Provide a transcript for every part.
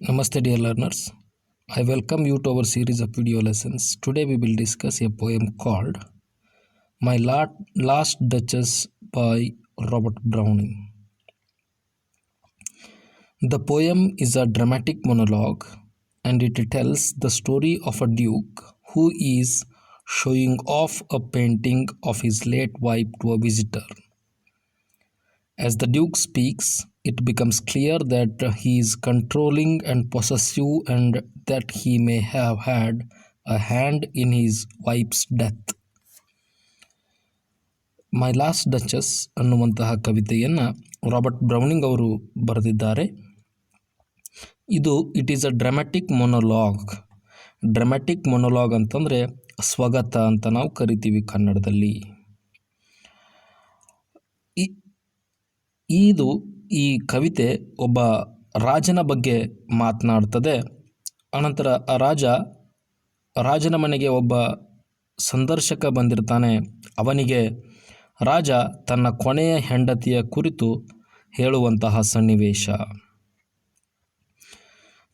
Namaste dear learners. I welcome you to our series of video lessons. Today we will discuss a poem called My Last Duchess by Robert Browning. The poem is a dramatic monologue and it tells the story of a duke who is showing off a painting of his late wife to a visitor. As the Duke speaks, it becomes clear that he is controlling and possessive and that he may have had a hand in his wife's death. My last duchess ಅನ್ನುವಂತಹ ಕವಿತೆಯನ್ನು Robert Browning ಅವರು ಬರೆದಿದ್ದಾರೆ. It is a dramatic monologue. Dramatic monologue ಅಂತಂದರೆ ಸ್ವಗತ ಅಂತ ನಾವು ಕರಿತೀವಿ ಕನ್ನಡದಲ್ಲಿ. ಈ ಕವಿತೆ ಒಬ್ಬ ರಾಜನ ಬಗ್ಗೆ ಮಾತನಾಡ್ತದೆ. ಅನಂತರ ಆ ರಾಜನ ಮನೆಗೆ ಒಬ್ಬ ಸಂದರ್ಶಕ ಬಂದಿರ್ತಾನೆ. ಅವನಿಗೆ ರಾಜ ತನ್ನ ಕೊನೆಯ ಹೆಂಡತಿಯ ಕುರಿತು ಹೇಳುವಂತಹ ಸನ್ನಿವೇಶ.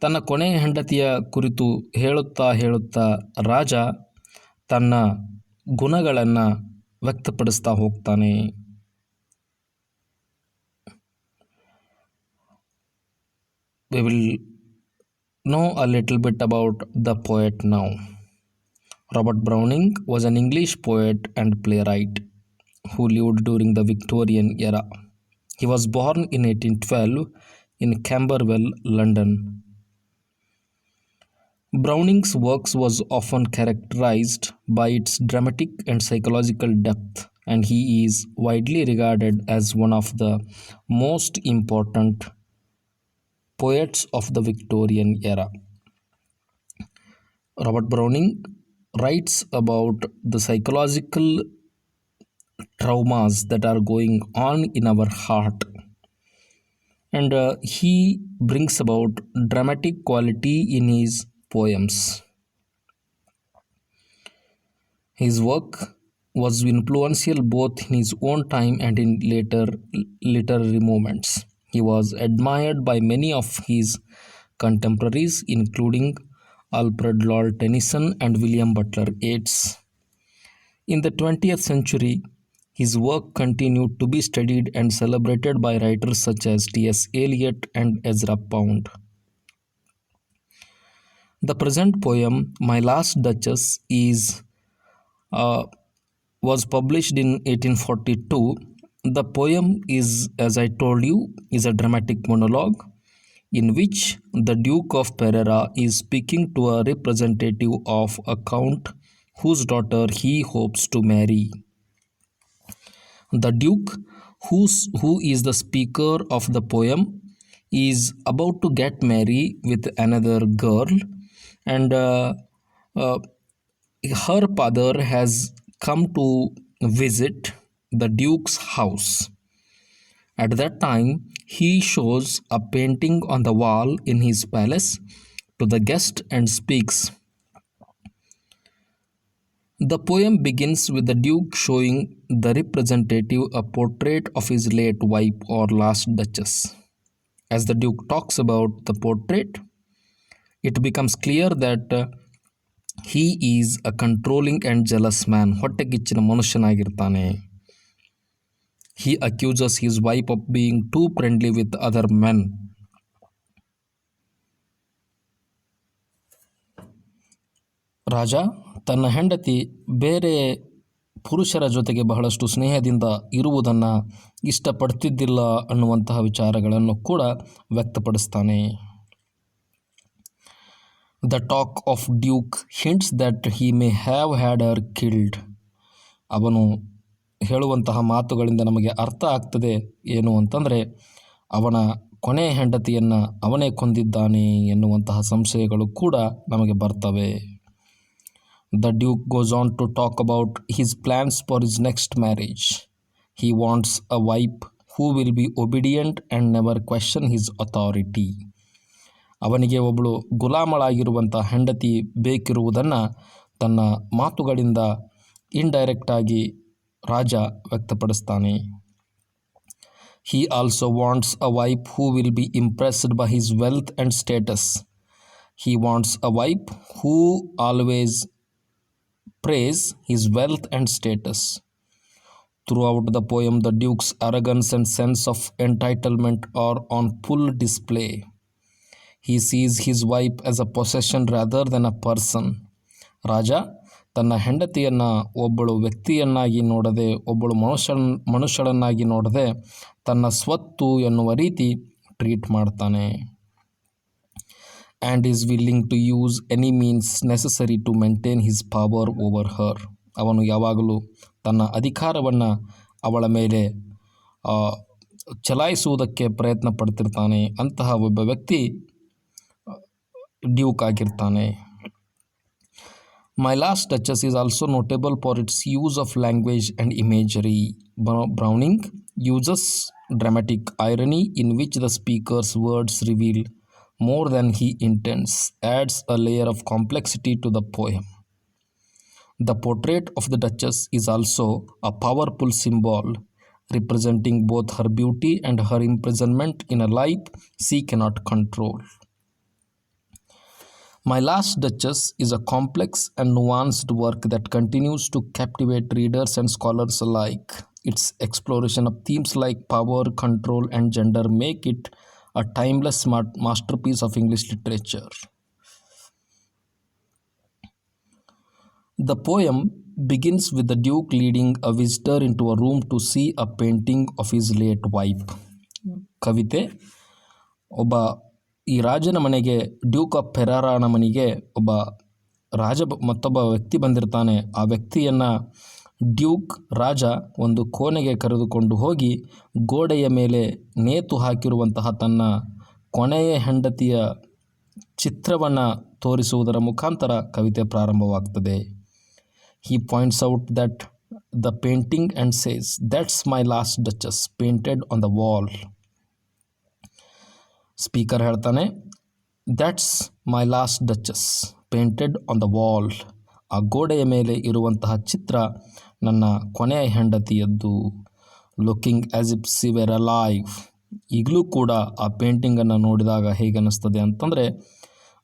ತನ್ನ ಕೊನೆಯ ಹೆಂಡತಿಯ ಕುರಿತು ಹೇಳುತ್ತಾ ರಾಜ ತನ್ನ ಗುಣಗಳನ್ನು ವ್ಯಕ್ತಪಡಿಸ್ತಾ ಹೋಗ್ತಾನೆ. We will know a little bit about the poet now. Robert Browning was an English poet and playwright who lived during the Victorian era. He was born in 1812 in Camberwell, London. Browning's works was often characterized by its dramatic and psychological depth, and he is widely regarded as one of the most important poets of the Victorian era. Robert Browning writes about the psychological traumas that are going on in our heart, and he brings about dramatic quality in his poems. His work was influential both in his own time and in later literary movements. He was admired by many of his contemporaries, including Alfred Lord Tennyson and William Butler Yeats. In the 20th century, his work continued to be studied and celebrated by writers such as T.S. Eliot and Ezra Pound. The present poem, My Last Duchess, was published in 1842. The poem is, as I told you, is a dramatic monologue in which the Duke of Pereira is speaking to a representative of a count whose daughter he hopes to marry. The Duke, who is the speaker of the poem, is about to get married with another girl, and her father has come to visit the Duke's house. At that time, he shows a painting on the wall in his palace to the guest and speaks. The poem begins with the Duke showing the representative a portrait of his late wife or last Duchess. As the Duke talks about the portrait, it becomes clear that he is a controlling and jealous man. ಹೊಟ್ಟೆಕಿಚ್ಚಿನ ಮನುಷ್ಯನಾಗಿರ್ತಾನೆ. He accuses his wife of being too friendly with other men. ರಾಜ ತನ್ನ ಹೆಂಡತಿ ಬೇರೆ ಪುರುಷರ ಜೊತೆಗೆ ಬಹಳಷ್ಟು ಸ್ನೇಹದಿಂದ ಇರುವುದನ್ನು ಇಷ್ಟಪಡ್ತಿದ್ದಿಲ್ಲ ಅನ್ನುವಂತಹ ವಿಚಾರಗಳನ್ನು ಕೂಡ ವ್ಯಕ್ತಪಡಿಸ್ತಾನೆ. The talk of Duke hints that he may have had her killed. ಅವನು ಹೇಳುವಂತಹ ಮಾತುಗಳಿಂದ ನಮಗೆ ಅರ್ಥ ಆಗ್ತದೆ ಏನು ಅಂತಂದರೆ ಅವನ ಕೊನೆಯ ಹೆಂಡತಿಯನ್ನು ಅವನೇ ಕೊಂದಿದ್ದಾನೆ ಎನ್ನುವಂತಹ ಸಂಶಯಗಳು ಕೂಡ ನಮಗೆ ಬರ್ತವೆ. The Duke goes on to talk about his plans for his next marriage. He wants a wife who will be obedient and never question his authority. ಅವನಿಗೆ ಒಬ್ಬಳು ಗುಲಾಮಳಾಗಿರುವಂಥ ಹೆಂಡತಿ ಬೇಕಿರುವುದನ್ನು ತನ್ನ ಮಾತುಗಳಿಂದ ಇಂಡೈರೆಕ್ಟಾಗಿ ರಾಜ ವ್ಯಕ್ತಪಡಿಸ್ತಾನೆ. He also wants a wife who will be impressed by his wealth and status. He wants a wife who always praise his wealth and status. Throughout the poem, the Duke's arrogance and sense of entitlement are on full display. He sees his wife as a possession rather than a person. ರಾಜ ತನ್ನ ಹೆಂಡತಿಯನ್ನು ಒಬ್ಬಳು ವ್ಯಕ್ತಿಯನ್ನಾಗಿ ನೋಡದೆ, ಒಬ್ಬಳು ಮನುಷ್ಯಳನ್ನಾಗಿ ನೋಡದೆ ತನ್ನ ಸ್ವತ್ತು ಎನ್ನುವ ರೀತಿ ಟ್ರೀಟ್ ಮಾಡ್ತಾನೆ. And is willing to use any means necessary to maintain his power over her. ಅವನು ಯಾವಾಗಲೂ ತನ್ನ ಅಧಿಕಾರವನ್ನು ಅವಳ ಮೇಲೆ ಚಲಾಯಿಸುವುದಕ್ಕೆ ಪ್ರಯತ್ನ ಪಡ್ತಿರ್ತಾನೆ. ಅಂತಹ ಒಬ್ಬ ವ್ಯಕ್ತಿ ಡ್ಯೂಕ್ ಆಗಿರ್ತಾನೆ. My Last Duchess is also notable for its use of language and imagery. Browning uses dramatic irony in which the speaker's words reveal more than he intends, adds a layer of complexity to the poem. The portrait of the Duchess is also a powerful symbol, representing both her beauty and her imprisonment in a life she cannot control. My Last Duchess is a complex and nuanced work that continues to captivate readers and scholars alike. Its exploration of themes like power, control, and gender make it a timeless masterpiece of English literature. The poem begins with the Duke leading a visitor into a room to see a painting of his late wife. ಕವಿತೆ ಒಬ್ಬ ಈ ರಾಜನ ಮನೆಗೆ, Duke of ಫೆರಾರನ ಮನೆಗೆ ಒಬ್ಬ ಮತ್ತೊಬ್ಬ ವ್ಯಕ್ತಿ ಬಂದಿರ್ತಾನೆ. ಆ ವ್ಯಕ್ತಿಯನ್ನು ರಾಜ ಒಂದು ಕೋಣೆಗೆ ಕರೆದುಕೊಂಡು ಹೋಗಿ ಗೋಡೆಯ ಮೇಲೆ ನೇತು ಹಾಕಿರುವಂತಹ ತನ್ನ ಕೊನೆಯ ಹೆಂಡತಿಯ ಚಿತ್ರವನ್ನು ತೋರಿಸುವುದರ ಮುಖಾಂತರ ಕವಿತೆ ಪ್ರಾರಂಭವಾಗ್ತದೆ. He points out that the painting and says, "That's my last Duchess, painted on the wall." Speaker ಹೇಳ್ತಾನೆ, "That's my last Duchess, painted on the wall." ಆ ಗೋಡೆಯ ಮೇಲೆ ಇರುವಂತಹ ಚಿತ್ರ ನನ್ನ ಕೊನೆಯ ಹೆಂಡತಿಯದ್ದು. Looking as if she were alive. ಈಗಲೂ ಕೂಡ ಆ ಪೇಂಟಿಂಗನ್ನು ನೋಡಿದಾಗ ಹೇಗನ್ನಿಸ್ತದೆ ಅಂತಂದರೆ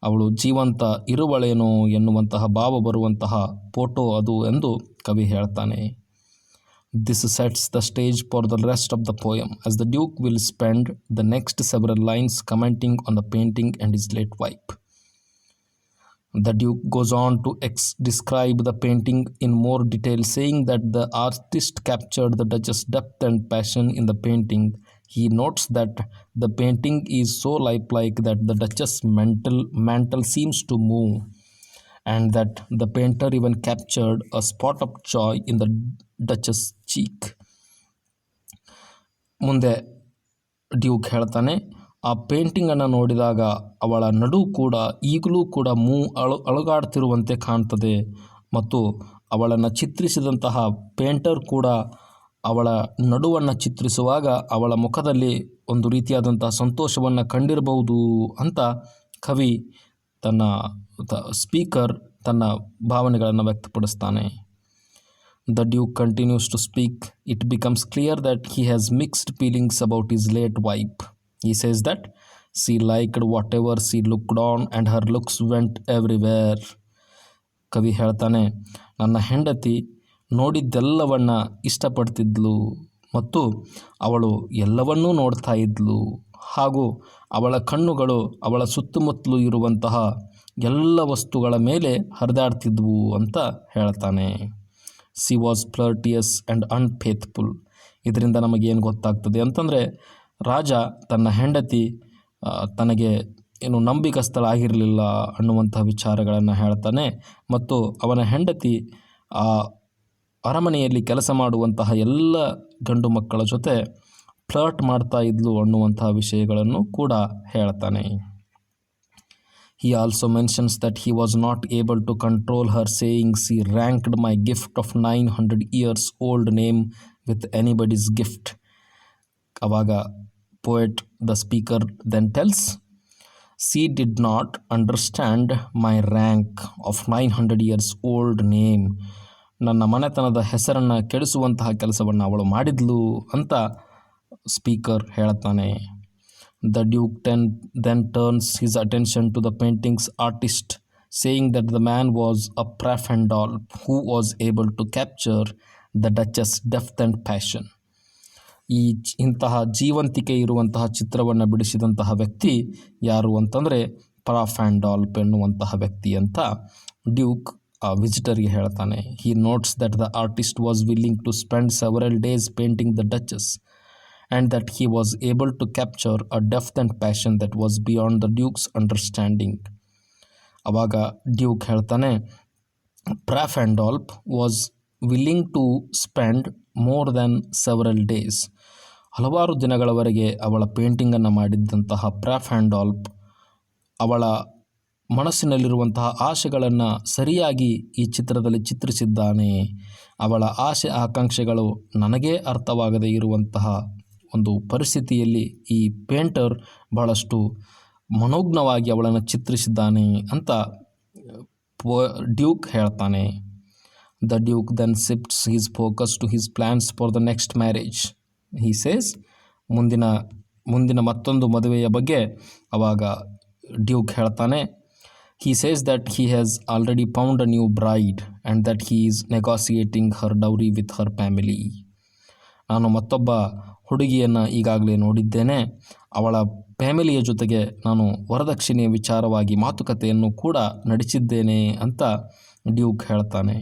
ಅವಳು ಜೀವಂತ ಇರುವಳೇನೋ ಎನ್ನುವಂತಹ ಭಾವ ಬರುವಂತಹ ಫೋಟೋ ಅದು ಎಂದು ಕವಿ ಹೇಳ್ತಾನೆ. This sets the stage for the rest of the poem, as the Duke will spend the next several lines commenting on the painting and his late wife. The Duke goes on to describe the painting in more detail, saying that the artist captured the Duchess' depth and passion in the painting. He notes that the painting is so lifelike that the Duchess' mantle seems to move, and that the painter even captured a spot of joy in the Duchess' cheek. ಮುಂದೆ Duke ಹೇಳ್ತಾನೆ, ಆ ಪೇಂಟಿಂಗನ್ನು ನೋಡಿದಾಗ ಅವಳ ನಡು ಕೂಡ ಈಗಲೂ ಕೂಡ ಅಳುಗಾಡ್ತಿರುವಂತೆ ಕಾಣ್ತದೆ, ಮತ್ತು ಅವಳನ್ನು ಚಿತ್ರಿಸಿದಂತಹ ಪೇಂಟರ್ ಕೂಡ ಅವಳ ನಡುವನ್ನು ಚಿತ್ರಿಸುವಾಗ ಅವಳ ಮುಖದಲ್ಲಿ ಒಂದು ರೀತಿಯಾದಂತಹ ಸಂತೋಷವನ್ನು ಕಂಡಿರಬಹುದು ಅಂತ ಕವಿ ಸ್ಪೀಕರ್ ತನ್ನ ಭಾವನೆಗಳನ್ನು ವ್ಯಕ್ತಪಡಿಸ್ತಾನೆ. The Duke continues to speak. It becomes clear that he has mixed feelings about his late wife. He says that she liked whatever she looked on and her looks went everywhere. ಕವಿ ಹೇಳ್ತಾನೆ, ನನ್ನ ಹೆಂಡತಿ ನೋಡಿದ್ದೆಲ್ಲವನ್ನು ಇಷ್ಟಪಡ್ತಿದ್ಲು ಮತ್ತು ಅವಳು ಎಲ್ಲವನ್ನೂ ನೋಡ್ತಾ ಇದ್ಲು, ಹಾಗೂ ಅವಳ ಕಣ್ಣುಗಳು ಅವಳ ಸುತ್ತಮುತ್ತಲೂ ಇರುವಂತಹ ಎಲ್ಲ ವಸ್ತುಗಳ ಮೇಲೆ ಹರಿದಾಡ್ತಿದ್ವು ಅಂತ ಹೇಳ್ತಾನೆ. She was flirtatious and unfaithful. ಇದರಿಂದ ನಮಗೇನು ಗೊತ್ತಾಗ್ತದೆ ಅಂತಂದರೆ, ರಾಜ ತನ್ನ ಹೆಂಡತಿ ತನಗೆ ಏನು ನಂಬಿಕಸ್ಥಳಾಗಿರಲಿಲ್ಲ ಅನ್ನುವಂಥ ವಿಚಾರಗಳನ್ನು ಹೇಳ್ತಾನೆ, ಮತ್ತು ಅವನ ಹೆಂಡತಿ ಆ ಅರಮನೆಯಲ್ಲಿ ಕೆಲಸ ಮಾಡುವಂತಹ ಎಲ್ಲ ಗಂಡು ಮಕ್ಕಳ ಜೊತೆ ಫ್ಲರ್ಟ್ ಮಾಡ್ತಾ ಇದ್ಲು ಅನ್ನುವಂತಹ ವಿಷಯಗಳನ್ನು ಕೂಡ ಹೇಳ್ತಾನೆ. He also mentions that he was not able to control her, saying, "She ranked my gift of 900 years old name with anybody's gift." ಅವಾಗ the speaker then tells, "She did not understand my rank of 900 years old name." ನನ್ನ ಮನೆತನದ ಹೆಸರನ್ನು ಕೆಡಿಸುವಂತಹ ಕೆಲಸವನ್ನು ಅವಳು ಮಾಡಿದ್ಲು ಅಂತ speaker ಹೇಳ್ತಾನೆ. The Duke then turns his attention to the painting's artist, saying that the man was a Praffendal who was able to capture the Duchess' depth and passion. ಇಂತಹ ಜೀವಂತಿಕೆ ಇರುವಂತಹ ಚಿತ್ರವನ್ನು ಬಿಡಿಸಿದಂತಹ ವ್ಯಕ್ತಿ ಯಾರು ಅಂತಂದರೆ ಪ್ರಾಫ್ಯಾಂಡಾಲ್ಪ್ ಎನ್ನುವಂತಹ ವ್ಯಕ್ತಿ ಅಂತ ಡ್ಯೂಕ್ ಆ ವಿಸಿಟರ್ಗೆ ಹೇಳ್ತಾನೆ. He notes that the artist was willing to spend several days painting the duchess and that he was able to capture a depth and passion that was beyond the Duke's understanding. ಆವಾಗ duke ಹೇಳ್ತಾನೆ, Fra Pandolf was willing to spend more than several days. ಹಲವಾರು ದಿನಗಳವರೆಗೆ ಅವಳ ಪೇಂಟಿಂಗನ್ನು ಮಾಡಿದ್ದಂತಹ ಪ್ರಾಫ್ಯಾಂಡಾಲ್ಪ್ ಅವಳ ಮನಸ್ಸಿನಲ್ಲಿರುವಂತಹ ಆಶೆಗಳನ್ನು ಸರಿಯಾಗಿ ಈ ಚಿತ್ರದಲ್ಲಿ ಚಿತ್ರಿಸಿದ್ದಾನೆ. ಅವಳ ಆಸೆ ಆಕಾಂಕ್ಷೆಗಳು ನನಗೇ ಅರ್ಥವಾಗದೇ ಇರುವಂತಹ ಒಂದು ಪರಿಸ್ಥಿತಿಯಲ್ಲಿ ಈ ಪೇಂಟರ್ ಬಹಳಷ್ಟು ಮನೋಜ್ಞವಾಗಿ ಅವಳನ್ನು ಚಿತ್ರಿಸಿದ್ದಾನೆ ಅಂತ ಡ್ಯೂಕ್ ಹೇಳ್ತಾನೆ. The duke then shifts his focus to his plans for the next marriage. He says, ಮುಂದಿನ ಮತ್ತೊಂದು ಮದುವೆಯ ಬಗ್ಗೆ ಅವಾಗ ಡ್ಯೂಕ್ ಹೇಳ್ತಾನೆ. He says that he has already found a new bride and that he is negotiating her dowry with her family. ನಾನು ಮತ್ತೊಬ್ಬ ಹುಡುಗಿಯನ್ನು ಈಗಾಗಲೇ ನೋಡಿದ್ದೇನೆ, ಅವಳ ಫ್ಯಾಮಿಲಿಯ ಜೊತೆಗೆ ನಾನು ವರದಕ್ಷಿಣೆಯ ವಿಚಾರವಾಗಿ ಮಾತುಕತೆಯನ್ನು ಕೂಡ ನಡೆಸಿದ್ದೇನೆ ಅಂತ ಡ್ಯೂಕ್ ಹೇಳ್ತಾನೆ.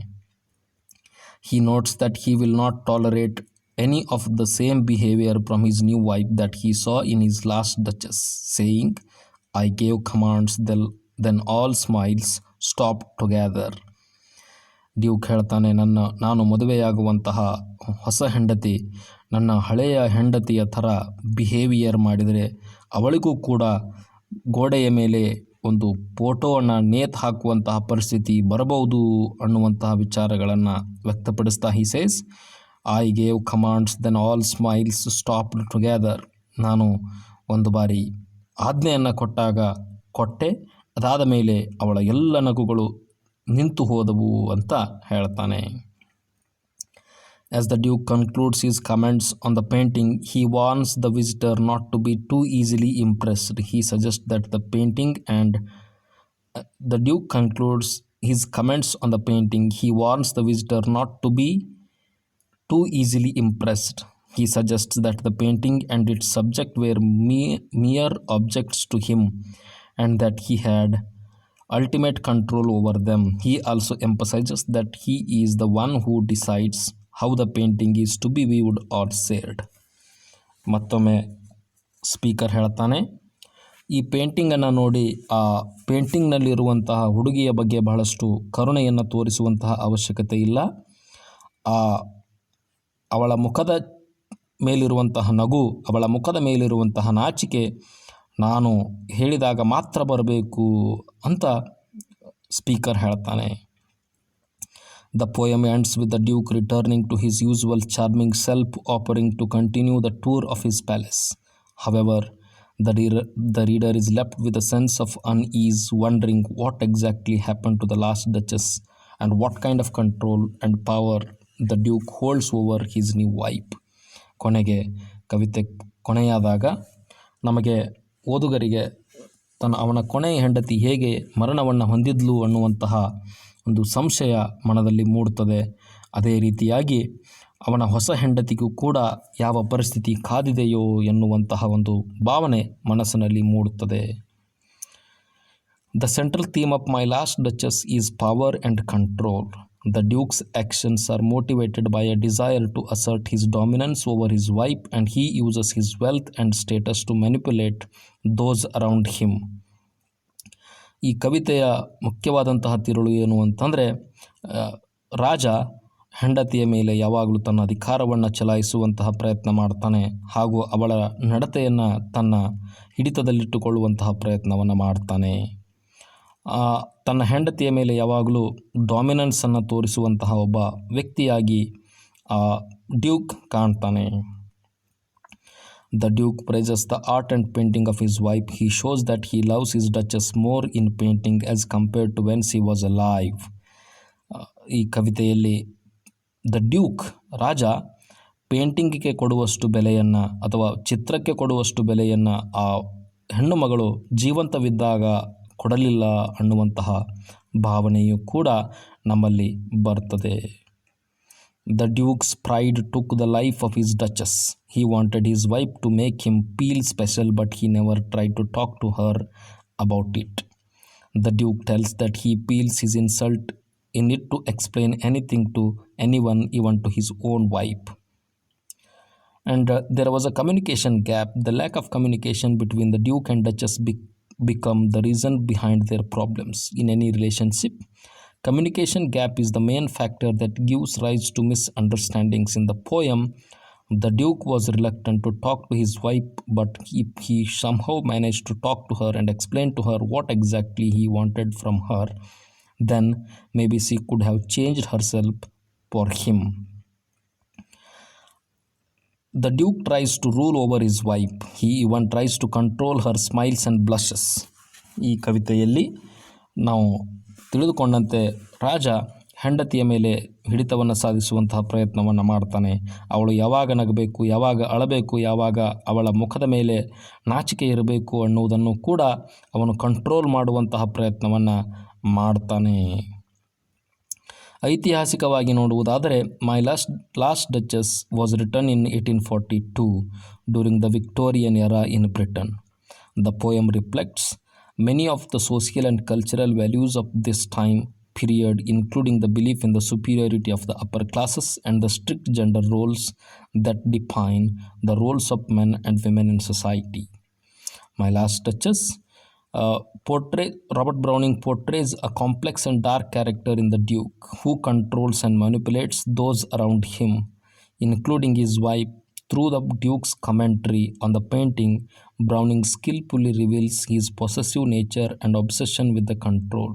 He notes that he will not tolerate any of the same behavior from his new wife that he saw in his last Duchess, saying, I gave commands, then all smiles stopped together. Duke ಹೇಳ್ತಾನೆ, ನಾನು ಮದುವೆಯಾಗುವಂತಹ ಹೊಸ ಹೆಂಡತಿ ನನ್ನ ಹಳೆಯ ಹೆಂಡತಿಯ ಥರ behaviour ಮಾಡಿದರೆ ಅವಳಿಗೂ ಕೂಡ ಗೋಡೆಯ ಮೇಲೆ ಒಂದು ಫೋಟೋವನ್ನು ನೇತು ಹಾಕುವಂತಹ ಪರಿಸ್ಥಿತಿ ಬರಬಹುದು ಅನ್ನುವಂತಹ ವಿಚಾರಗಳನ್ನು ವ್ಯಕ್ತಪಡಿಸ್ತಾ he says, I gave commands then all smiles stopped together. ನಾನು ಒಂದು ಬಾರಿ ಆಜ್ಞೆಯನ್ನು ಕೊಟ್ಟೆ, ಅದಾದ ಮೇಲೆ ಅವಳ ಎಲ್ಲ ನಗುಗಳು ನಿಂತು ಹೋದವು ಅಂತ ಹೇಳ್ತಾನೆ. As the Duke concludes his comments on the painting, he warns the visitor not to be too easily impressed. He suggests that the painting and the Duke concludes his comments on the painting. He warns the visitor not to be too easily impressed. He suggests that the painting and its subject were mere objects to him and that he had ultimate control over them. He also emphasizes that he is the one who decides how the painting is to be viewed or shared. ಮತ್ತೊಮ್ಮೆ speaker ಹೇಳ್ತಾನೆ, ಈ ಪೇಂಟಿಂಗನ್ನು ನೋಡಿ ಆ ಪೇಂಟಿಂಗ್ನಲ್ಲಿರುವಂತಹ ಹುಡುಗಿಯ ಬಗ್ಗೆ ಬಹಳಷ್ಟು ಕರುಣೆಯನ್ನು ತೋರಿಸುವಂತಹ ಅವಶ್ಯಕತೆ ಇಲ್ಲ. ಅವಳ ಮುಖದ ಮೇಲಿರುವಂತಹ ನಗು, ಅವಳ ಮುಖದ ಮೇಲಿರುವಂತಹ ನಾಚಿಕೆ ನಾನು ಹೇಳಿದಾಗ ಮಾತ್ರ ಬರಬೇಕು ಅಂತ ಸ್ಪೀಕರ್ ಹೇಳ್ತಾನೆ. The poem ends with the Duke returning to his usual charming self, offering to continue the tour of his palace. However, the reader is left with a sense of unease, wondering what exactly happened to the last Duchess and what kind of control and power the Duke holds over his new wife. ಕೊನೆಗೆ ಕವಿತೆ ಕೊನೆಯಾದಾಗ ನಮಗೆ ಓದುಗರಿಗೆ ಅವನ ಕೊನೆಯ ಹೆಂಡತಿ ಹೇಗೆ ಮರಣವನ್ನು ಹೊಂದಿದ್ಲು ಅನ್ನುವಂತಹ ಒಂದು ಸಂಶಯ ಮನದಲ್ಲಿ ಮೂಡುತ್ತದೆ. ಅದೇ ರೀತಿಯಾಗಿ ಅವನ ಹೊಸ ಹೆಂಡತಿಗೂ ಕೂಡ ಯಾವ ಪರಿಸ್ಥಿತಿ ಕಾದಿದೆಯೋ ಎನ್ನುವಂತಹ ಒಂದು ಭಾವನೆ ಮನಸ್ಸಿನಲ್ಲಿ ಮೂಡುತ್ತದೆ. The central theme of My Last Duchess is power and control. The Duke's actions are motivated by a desire to assert his dominance over his wife, and he uses his wealth and status to manipulate those around him. ಈ ಕವಿತೆಯ ಮುಖ್ಯವಾದಂತಹ ತಿರುಳು ಏನು ಅಂತಂದರೆ, ರಾಜ ಹೆಂಡತಿಯ ಮೇಲೆ ಯಾವಾಗಲೂ ತನ್ನ ಅಧಿಕಾರವನ್ನು ಚಲಾಯಿಸುವಂತಹ ಪ್ರಯತ್ನ ಮಾಡ್ತಾನೆ, ಹಾಗೂ ಅವಳ ನಡತೆಯನ್ನು ತನ್ನ ಹಿಡಿತದಲ್ಲಿಟ್ಟುಕೊಳ್ಳುವಂತಹ ಪ್ರಯತ್ನವನ್ನು ಮಾಡ್ತಾನೆ. ತನ್ನ ಹೆಂಡತಿಯ ಮೇಲೆ ಯಾವಾಗಲೂ ಡಾಮಿನೆನ್ಸನ್ನು ತೋರಿಸುವಂತಹ ಒಬ್ಬ ವ್ಯಕ್ತಿಯಾಗಿ ಡ್ಯೂಕ್ ಕಾಣ್ತಾನೆ. The Duke praises the art and painting of his wife. He shows that he loves his Duchess more in painting as compared to when she was alive. ಈ ಕವಿತೆಯಲ್ಲಿ ದ ಡ್ಯೂಕ್ ರಾಜ ಪೇಂಟಿಂಗಿಗೆ ಕೊಡುವಷ್ಟು ಬೆಲೆಯನ್ನು ಅಥವಾ ಚಿತ್ರಕ್ಕೆ ಕೊಡುವಷ್ಟು ಬೆಲೆಯನ್ನು ಆ ಹೆಣ್ಣು ಮಗಳು ಜೀವಂತವಿದ್ದಾಗ ಕೊಡಲಿಲ್ಲ ಅನ್ನುವಂತಹ ಭಾವನೆಯು ಕೂಡ ನಮ್ಮಲ್ಲಿ ಬರ್ತದೆ. The Duke's pride took the life of his Duchess. He wanted his wife to make him feel special, but he never tried to talk to her about it. The Duke tells that he feels his insult in it to explain anything to anyone, even to his own wife. And there was a communication gap. The lack of communication between the Duke and Duchess become the reason behind their problems in any relationship. Communication gap is the main factor that gives rise to misunderstandings. In the poem, the Duke was reluctant to talk to his wife, but he somehow managed to talk to her and explain to her what exactly he wanted from her. Then maybe she could have changed herself for him. The Duke tries to rule over his wife. He even tries to control her smiles and blushes. ಈ ಕವಿತೆಯಲ್ಲಿ ನಾವು ತಿಳಿದುಕೊಂಡಂತೆ ರಾಜ ಹೆಂಡತಿಯ ಮೇಲೆ ಹಿಡಿತವನ್ನು ಸಾಧಿಸುವಂತಹ ಪ್ರಯತ್ನವನ್ನು ಮಾಡ್ತಾನೆ. ಅವಳು ಯಾವಾಗ ನಗಬೇಕು, ಯಾವಾಗ ಅಳಬೇಕು, ಯಾವಾಗ ಅವಳ ಮುಖದ ಮೇಲೆ ನಾಚಿಕೆ ಇರಬೇಕು ಅನ್ನುವುದನ್ನು ಕೂಡ ಅವನು ಕಂಟ್ರೋಲ್ ಮಾಡುವಂತಹ ಪ್ರಯತ್ನವನ್ನು ಮಾಡ್ತಾನೆ. ಐತಿಹಾಸಿಕವಾಗಿ ನೋಡುವುದಾದರೆ my last duchess was written in 1842 during the Victorian era in Britain. The poem reflects many of the social and cultural values of this time period, including the belief in the superiority of the upper classes and the strict gender roles that define the roles of men and women in society. My Last Duchess Robert Browning portrays a complex and dark character in the Duke, who controls and manipulates those around him, including his wife. Through the Duke's commentary on the painting, Browning skillfully reveals his possessive nature and obsession with the control.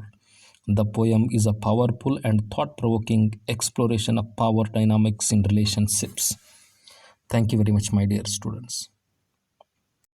The poem is a powerful and thought-provoking exploration of power dynamics in relationships. Thank you very much, my dear students.